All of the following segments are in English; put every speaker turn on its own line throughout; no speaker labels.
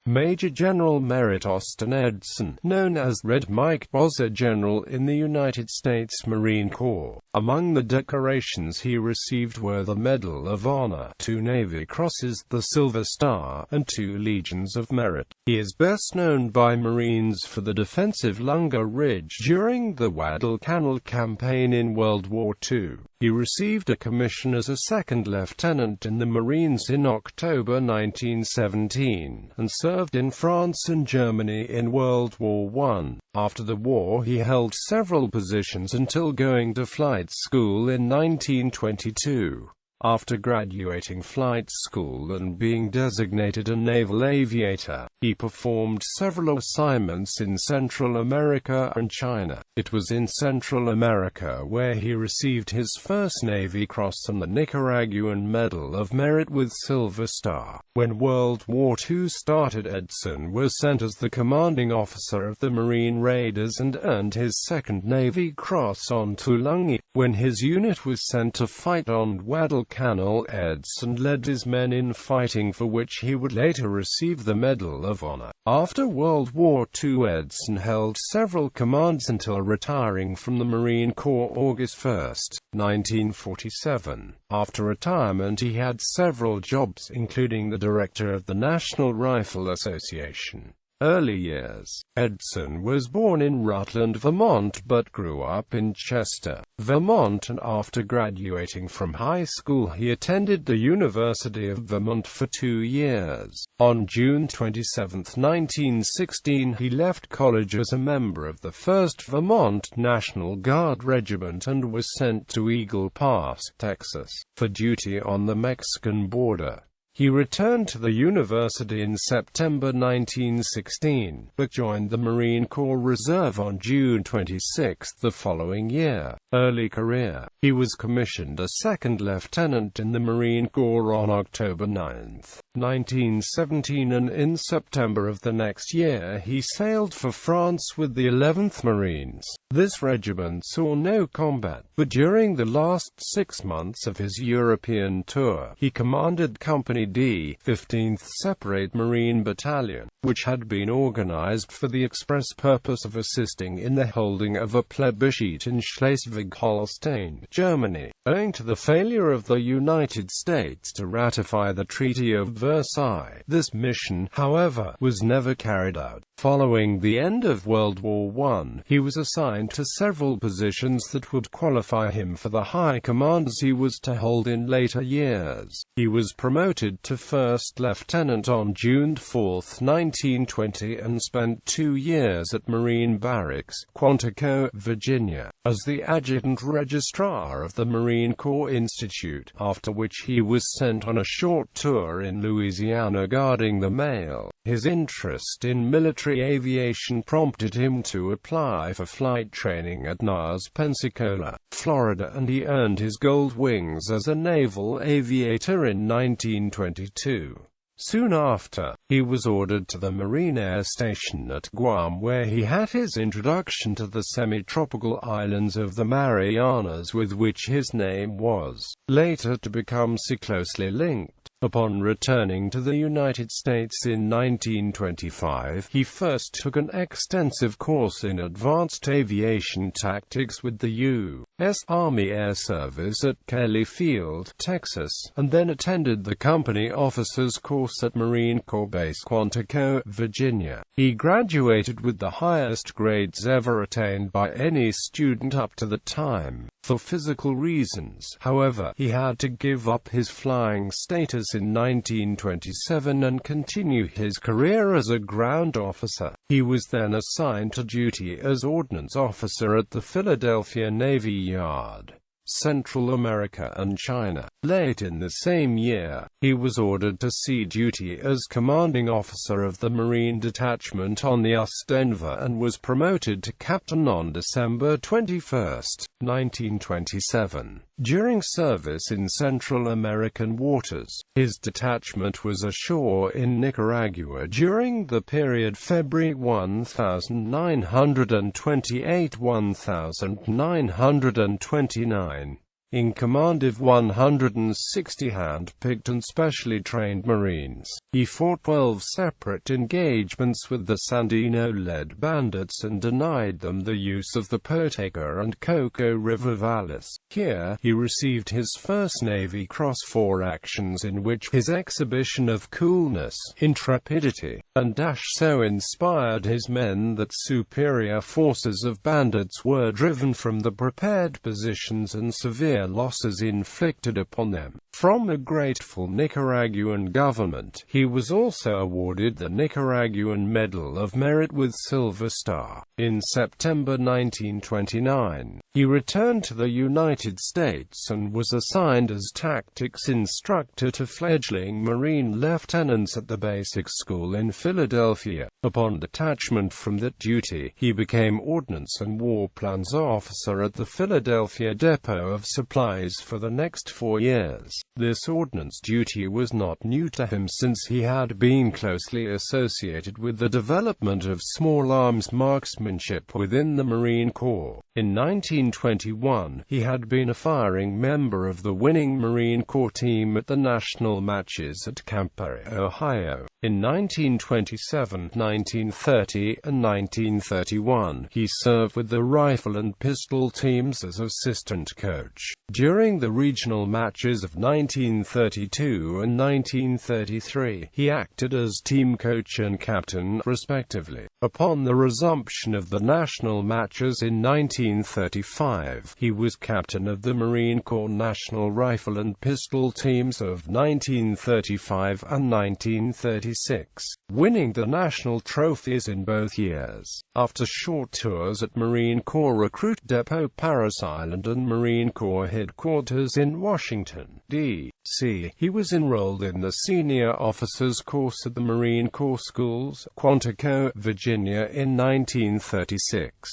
Major General Merritt Austin Edson, known as Red Mike, was a general in the United States Marine Corps. Among the decorations he received were the Medal of Honor, 2 Navy Crosses, the Silver Star, and 2 Legions of Merit. He is best known by Marines for the defensive Lunga Ridge during the Guadalcanal Campaign in World War II. He received a commission as a second lieutenant in the Marines in October 1917, and served in France and Germany in World War I. After the war he held several positions until going to flight school in 1922. After graduating flight school and being designated a naval aviator, he performed several assignments in Central America and China. It was in Central America where he received his first Navy Cross and the Nicaraguan Medal of Merit with Silver Star. When World War II started, Edson was sent as the commanding officer of the Marine Raiders and earned his second Navy Cross on Lunga. When his unit was sent to fight on Guadalcanal, Edson led his men in fighting, for which he would later receive the Medal of Honor. After World War II, Edson held several commands until retiring from the Marine Corps August 1, 1947. After retirement he had several jobs, including the director of the National Rifle Association. Early years. Edson was born in Rutland, Vermont, but grew up in Chester, Vermont, and after graduating from high school he attended the University of Vermont for 2 years. On June 27, 1916, he left college as a member of the 1st Vermont National Guard Regiment and was sent to Eagle Pass, Texas, for duty on the Mexican border. He returned to the university in September 1916, but joined the Marine Corps Reserve on June 26 the following year. Early career. He was commissioned a second lieutenant in the Marine Corps on October 9, 1917, and in September of the next year he sailed for France with the 11th Marines. This regiment saw no combat, but during the last 6 months of his European tour, he commanded Company D, 15th Separate Marine Battalion, which had been organized for the express purpose of assisting in the holding of a plebiscite in Schleswig-Holstein, Germany. Owing to the failure of the United States to ratify the Treaty of Versailles, this mission, however, was never carried out. Following the end of World War I, he was assigned to several positions that would qualify him for the high commands he was to hold in later years. He was promoted to first lieutenant on June 4, 1920, and spent 2 years at Marine Barracks, Quantico, Virginia, as the adjutant registrar of the Marine Corps Institute, after which he was sent on a short tour in Louisiana guarding the mail. His interest in military aviation prompted him to apply for flight training at NAS Pensacola, Florida, and he earned his gold wings as a naval aviator in 1922. Soon after, he was ordered to the Marine Air Station at Guam, where he had his introduction to the semi-tropical islands of the Marianas, with which his name was later to become so closely linked. Upon returning to the United States in 1925, he first took an extensive course in advanced aviation tactics with the U.S. Army Air Service at Kelly Field, Texas, and then attended the company officers course at Marine Corps Base Quantico, Virginia. He graduated with the highest grades ever attained by any student up to the time. For physical reasons, however, he had to give up his flying status in 1927 and continue his career as a ground officer. He was then assigned to duty as ordnance officer at the Philadelphia Navy Yard, Central America and China. Late in the same year, he was ordered to sea duty as commanding officer of the Marine Detachment on the Ostenva and was promoted to captain on December 21, 1927. During service in Central American waters, his detachment was ashore in Nicaragua during the period February 1928–1929. in command of 160 hand-picked and specially trained Marines. He fought 12 separate engagements with the Sandino-led bandits and denied them the use of the Poteca and Coco River valleys. Here, he received his first Navy Cross for actions in which his exhibition of coolness, intrepidity, and dash so inspired his men that superior forces of bandits were driven from the prepared positions and severe losses inflicted upon them. From the grateful Nicaraguan government, he was also awarded the Nicaraguan Medal of Merit with Silver Star. In September 1929, he returned to the United States and was assigned as tactics instructor to fledgling Marine lieutenants at the basic school in Philadelphia. Upon detachment from that duty, he became Ordnance and War Plans officer at the Philadelphia Depot of Supplies for the next 4 years. This ordnance duty was not new to him since he had been closely associated with the development of small arms marksmanship within the Marine Corps. In 1921, he had been a firing member of the winning Marine Corps team at the national matches at Camp Merritt, Ohio. In 1927, 1930, and 1931, he served with the rifle and pistol teams as assistant coach. During the regional matches of 1932 and 1933, he acted as team coach and captain, respectively. Upon the resumption of the national matches in 1935, he was captain of the Marine Corps National Rifle and Pistol teams of 1935 and 1936, winning the national trophies in both years. After short tours at Marine Corps Recruit Depot Parris Island and Marine Corps Headquarters in Washington, D.C., he was enrolled in the Senior Officers Course at the Marine Corps Schools, Quantico, Virginia in 1936.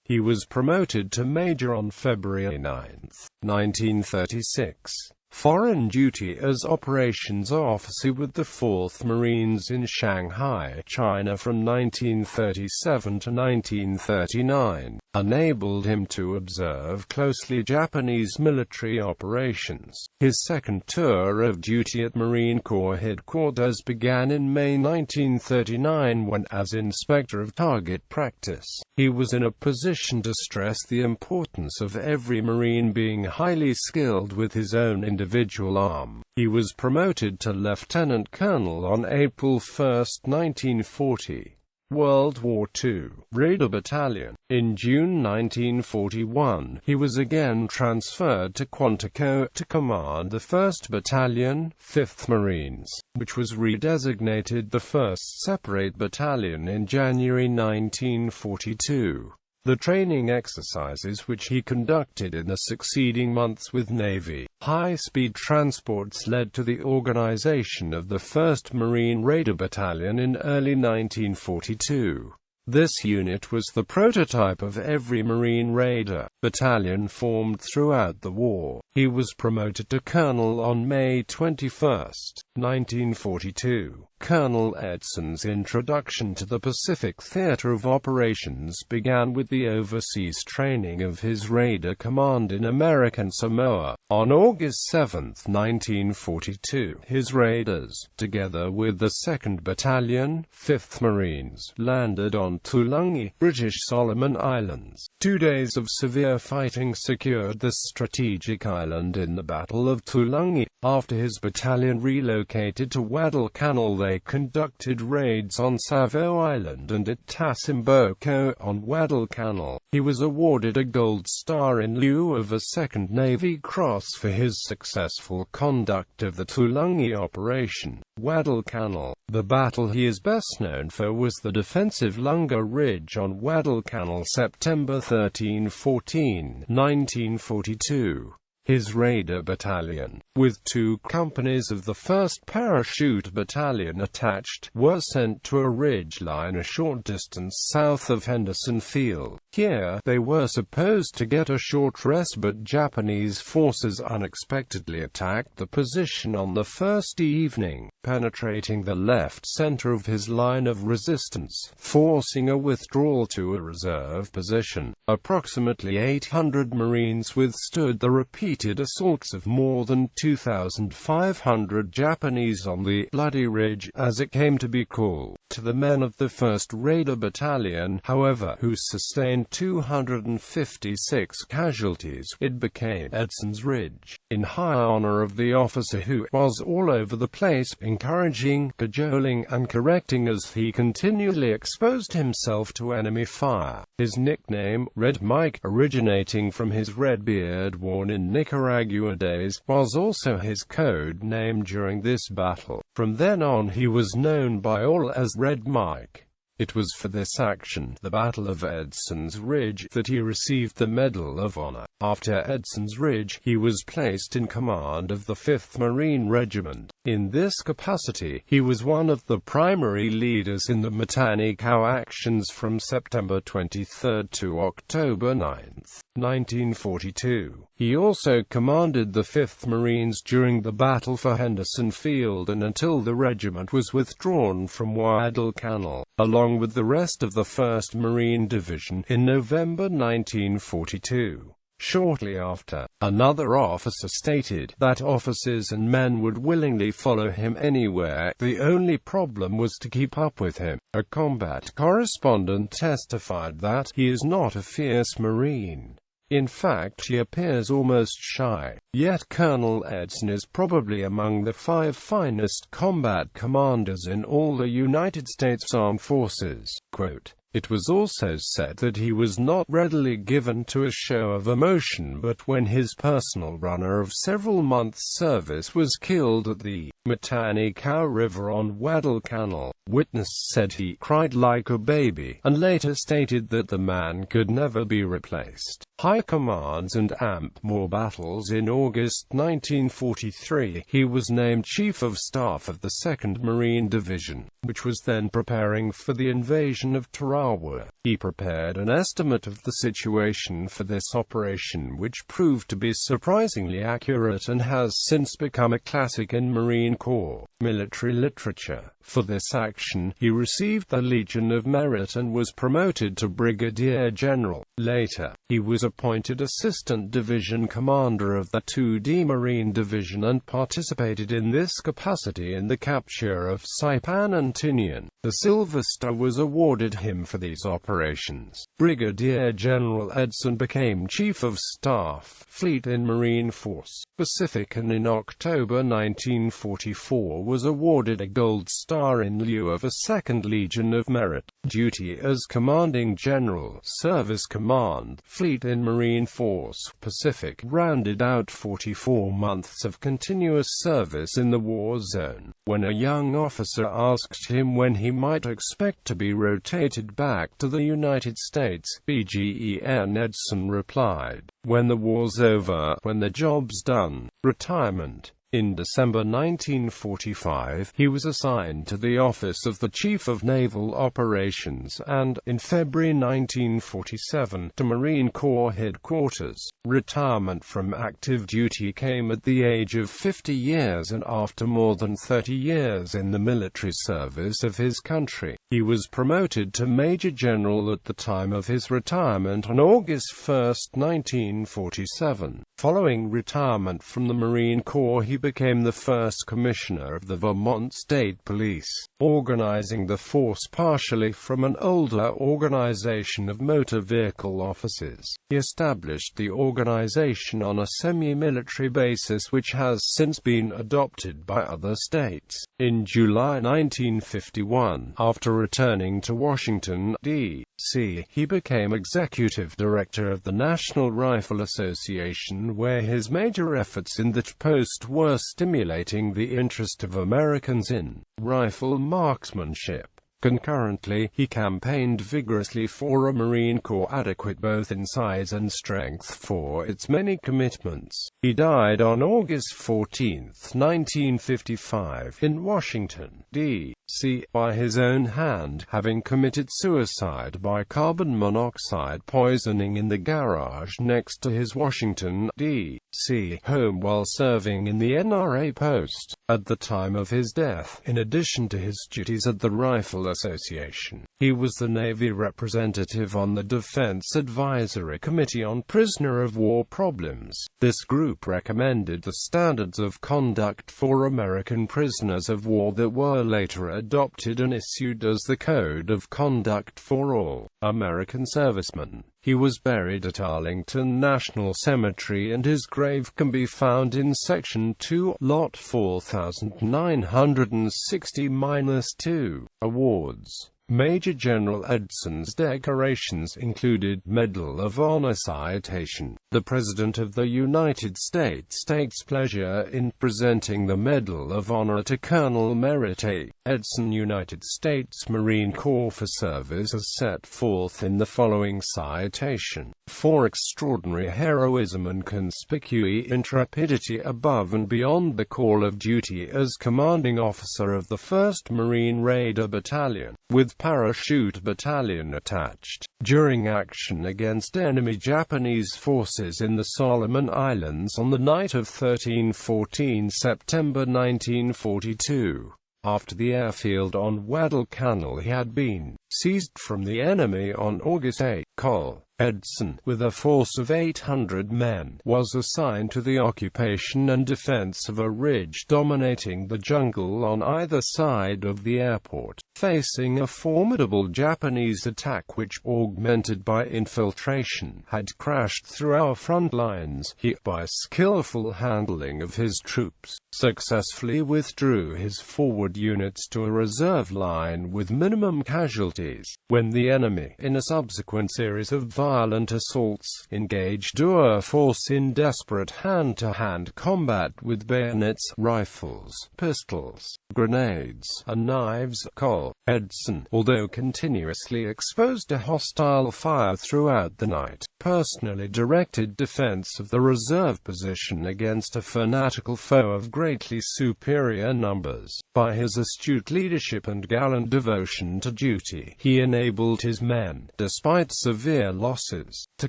He was promoted to Major on February 9, 1936. Foreign duty as operations officer with the 4th Marines in Shanghai, China from 1937 to 1939, enabled him to observe closely Japanese military operations. His second tour of duty at Marine Corps Headquarters began in May 1939 when, as inspector of target practice, he was in a position to stress the importance of every Marine being highly skilled with his own individual arm. He was promoted to lieutenant colonel on April 1, 1940. World War II. Raider Battalion. In June 1941, he was again transferred to Quantico to command the 1st Battalion, 5th Marines, which was redesignated the 1st Separate Battalion in January 1942. The training exercises which he conducted in the succeeding months with Navy high-speed transports led to the organization of the 1st Marine Raider Battalion in early 1942. This unit was the prototype of every Marine Raider battalion formed throughout the war. He was promoted to colonel on May 21, 1942. Colonel Edson's introduction to the Pacific Theater of Operations began with the overseas training of his Raider Command in American Samoa. On August 7, 1942, his Raiders, together with the 2nd Battalion, 5th Marines, landed on Tulungi, British Solomon Islands. 2 days of severe fighting secured this strategic island in the Battle of Tulungi. After his battalion relocated to Guadalcanal, they conducted raids on Savo Island and at Tasimboco on Guadalcanal. He was awarded a Gold Star in lieu of a Second Navy Cross for his successful conduct of the Tulungi operation. Guadalcanal. The battle he is best known for was the defensive Lunga Ridge on Guadalcanal, September 13–14, 1942. His Raider Battalion, with 2 companies of the 1st Parachute Battalion attached, were sent to a ridge line a short distance south of Henderson Field. Here, they were supposed to get a short rest, but Japanese forces unexpectedly attacked the position on the first evening, penetrating the left center of his line of resistance, forcing a withdrawal to a reserve position. Approximately 800 Marines withstood the repeat repeated assaults of more than 2,500 Japanese on the Bloody Ridge, as it came to be called, to the men of the 1st Raider Battalion, however, who sustained 256 casualties. It became Edson's Ridge, in high honor of the officer who was all over the place, encouraging, cajoling, and correcting as he continually exposed himself to enemy fire. His nickname, Red Mike, originating from his red beard worn in Nicaragua days, was also his code name during this battle. From then on he was known by all as Red Mike. It was for this action, the Battle of Edson's Ridge, that he received the Medal of Honor. After Edson's Ridge, he was placed in command of the 5th Marine Regiment. In this capacity, he was one of the primary leaders in the Matanikau actions from September 23 to October 9, 1942. He also commanded the 5th Marines during the battle for Henderson Field and until the regiment was withdrawn from Guadalcanal, along with the rest of the 1st Marine Division, in November 1942. Shortly after, another officer stated that officers and men would willingly follow him anywhere, the only problem was to keep up with him. A combat correspondent testified that he is not a fierce Marine. In fact, he appears almost shy. Yet Colonel Edson is probably among the 5 finest combat commanders in all the United States Armed Forces. Quote, "It was also said that he was not readily given to a show of emotion, but when his personal runner of several months' service was killed at the Matanikau River on Guadalcanal, witness said he cried like a baby, and later stated that the man could never be replaced." High commands and more battles. In August 1943, he was named Chief of Staff of the 2nd Marine Division, which was then preparing for the invasion of Tarawa. He prepared an estimate of the situation for this operation which proved to be surprisingly accurate and has since become a classic in Marine Corps military literature. For this action, he received the Legion of Merit and was promoted to Brigadier General. Later, he was appointed Assistant Division Commander of the 2D Marine Division and participated in this capacity in the capture of Saipan and Tinian. The Silver Star was awarded him for these operations. Brigadier General Edson became Chief of Staff, Fleet in Marine Force Pacific, and in October 1944 was awarded a Gold Star in lieu of a 2nd Legion of Merit. Duty as Commanding General, Service Command, Fleet in Marine Force Pacific, rounded out 44 months of continuous service in the war zone. When a young officer asked him when he might expect to be rotated back to the United States, BGEN Edson replied, "When the war's over, when the job's done, retirement." In December 1945, he was assigned to the office of the Chief of Naval Operations and, in February 1947, to Marine Corps Headquarters. Retirement from active duty came at the age of 50 years and after more than 30 years in the military service of his country. He was promoted to Major General at the time of his retirement on August 1, 1947. Following retirement from the Marine Corps, he became the first Commissioner of the Vermont State Police, organizing the force partially from an older organization of motor vehicle officers. He established the organization on a semi-military basis which has since been adopted by other states. In July 1951, after returning to Washington, D.C., he became Executive Director of the National Rifle Association, where his major efforts in that post were stimulating the interest of Americans in rifle marksmanship. Concurrently, he campaigned vigorously for a Marine Corps adequate both in size and strength for its many commitments. He died on August 14, 1955, in Washington, D.C., by his own hand, having committed suicide by carbon monoxide poisoning in the garage next to his Washington, D.C. home while serving in the NRA post. At the time of his death, in addition to his duties at the Rifle Rifle Association. He was the Navy representative on the Defense Advisory Committee on Prisoner of War Problems. This group recommended the standards of conduct for American prisoners of war that were later adopted and issued as the Code of Conduct for all American servicemen. He was buried at Arlington National Cemetery, and his grave can be found in Section 2, Lot 4960-2. Awards. Major General Edson's decorations included Medal of Honor. Citation. The President of the United States takes pleasure in presenting the Medal of Honor to Colonel Merritt A. Edson, United States Marine Corps, for service as set forth in the following citation. For extraordinary heroism and conspicuous intrepidity above and beyond the call of duty as commanding officer of the 1st Marine Raider Battalion, with parachute battalion attached, during action against enemy Japanese forces in the Solomon Islands on the night of 13–14 September 1942. After the airfield on Guadalcanal had been seized from the enemy on August 8, Col. Edson, with a force of 800 men, was assigned to the occupation and defense of a ridge dominating the jungle on either side of the airport, facing a formidable Japanese attack which, augmented by infiltration, had crashed through our front lines. He, by skillful handling of his troops, successfully withdrew his forward units to a reserve line with minimum casualties. When the enemy, in a subsequent series of violent assaults, engaged our force in desperate hand-to-hand combat with bayonets, rifles, pistols, grenades, and knives, Col. Edson, although continuously exposed to hostile fire throughout the night, personally directed defense of the reserve position against a fanatical foe of greatly superior numbers. By his astute leadership and gallant devotion to duty, he enabled his men, despite severe losses, to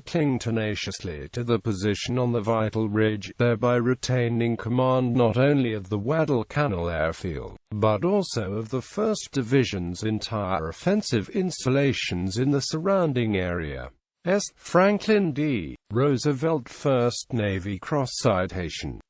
cling tenaciously to the position on the vital ridge, thereby retaining command not only of the Guadalcanal airfield, but also of the 1st Division's entire offensive installations in the surrounding area. S. Franklin D. Roosevelt 1st Navy Cross. Citation.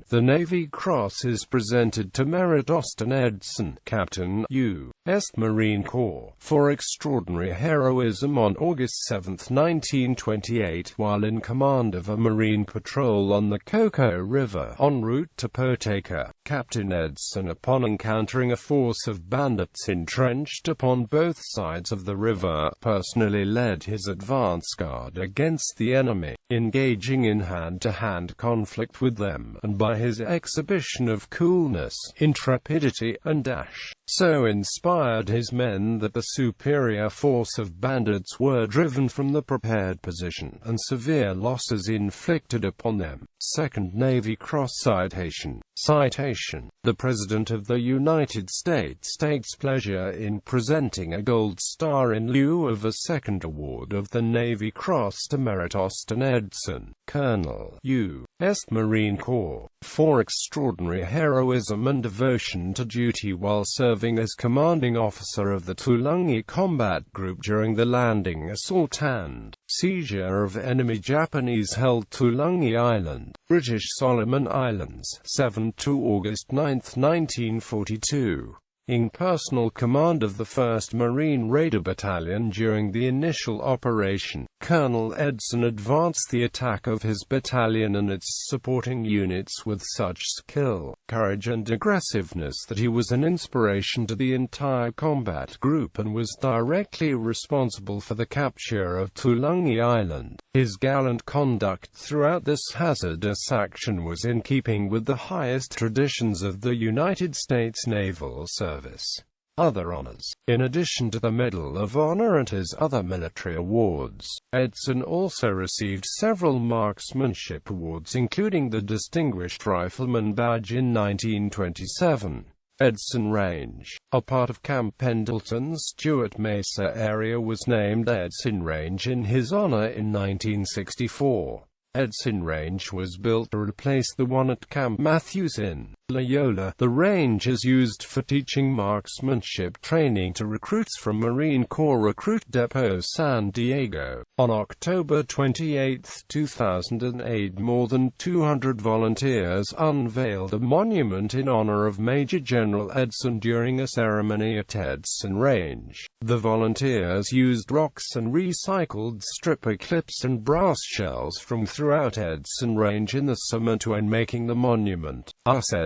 The Navy Cross is presented to Merritt Austin Edson, Captain, U.S. Marine Corps, for extraordinary heroism on August 7, 1928, while in command of a Marine patrol on the Cocoa River, en route to Poteca. Captain Edson, upon encountering a force of bandits entrenched upon both sides of the river, personally led his advance guard against the enemy, engaging in hand-to-hand conflict with them, and by his exhibition of coolness, intrepidity, and dash, so inspired his men that the superior force of bandits were driven from the prepared position, and severe losses inflicted upon them. 2nd Navy Cross. Citation. The President of the United States takes pleasure in presenting a Gold Star in lieu of a second award of the Navy Cross to Merritt Austin Edson, Colonel, U.S. Marine Corps, for extraordinary heroism and devotion to duty while serving as commanding officer of the Tulungi Combat Group during the landing, assault and seizure of enemy Japanese-held Tulungi Island, British Solomon Islands, 7 to August 9, 1942. In personal command of the 1st Marine Raider Battalion during the initial operation, Colonel Edson advanced the attack of his battalion and its supporting units with such skill, courage and aggressiveness that he was an inspiration to the entire combat group and was directly responsible for the capture of Tulungi Island. His gallant conduct throughout this hazardous action was in keeping with the highest traditions of the United States Naval Service. Other honors. In addition to the Medal of Honor and his other military awards, Edson also received several marksmanship awards, including the Distinguished Rifleman Badge in 1927. Edson Range, a part of Camp Pendleton's Stewart Mesa area, was named Edson Range in his honor in 1964. Edson Range was built to replace the one at Camp Matthews in Loyola. The range is used for teaching marksmanship training to recruits from Marine Corps Recruit Depot San Diego. On October 28, 2008, more than 200 volunteers unveiled a monument in honor of Major General Edson during a ceremony at Edson Range. The volunteers used rocks and recycled stripper clips and brass shells from throughout Edson Range in the summer to end making the monument.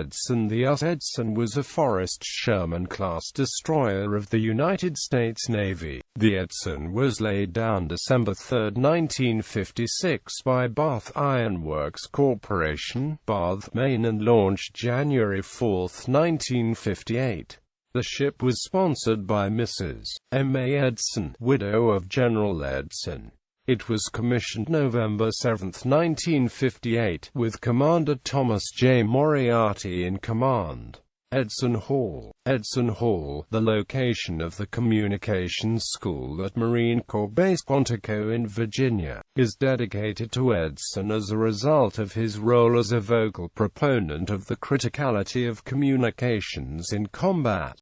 Edson. The Edson was a Forrest Sherman-class destroyer of the United States Navy. The Edson was laid down December 3, 1956 by Bath Iron Works Corporation, Bath, Maine, and launched January 4, 1958. The ship was sponsored by Mrs. M.A. Edson, widow of General Edson. It was commissioned November 7, 1958, with Commander Thomas J. Moriarty in command. Edson Hall. Edson Hall, the location of the Communications School at Marine Corps Base Quantico in Virginia, is dedicated to Edson as a result of his role as a vocal proponent of the criticality of communications in combat.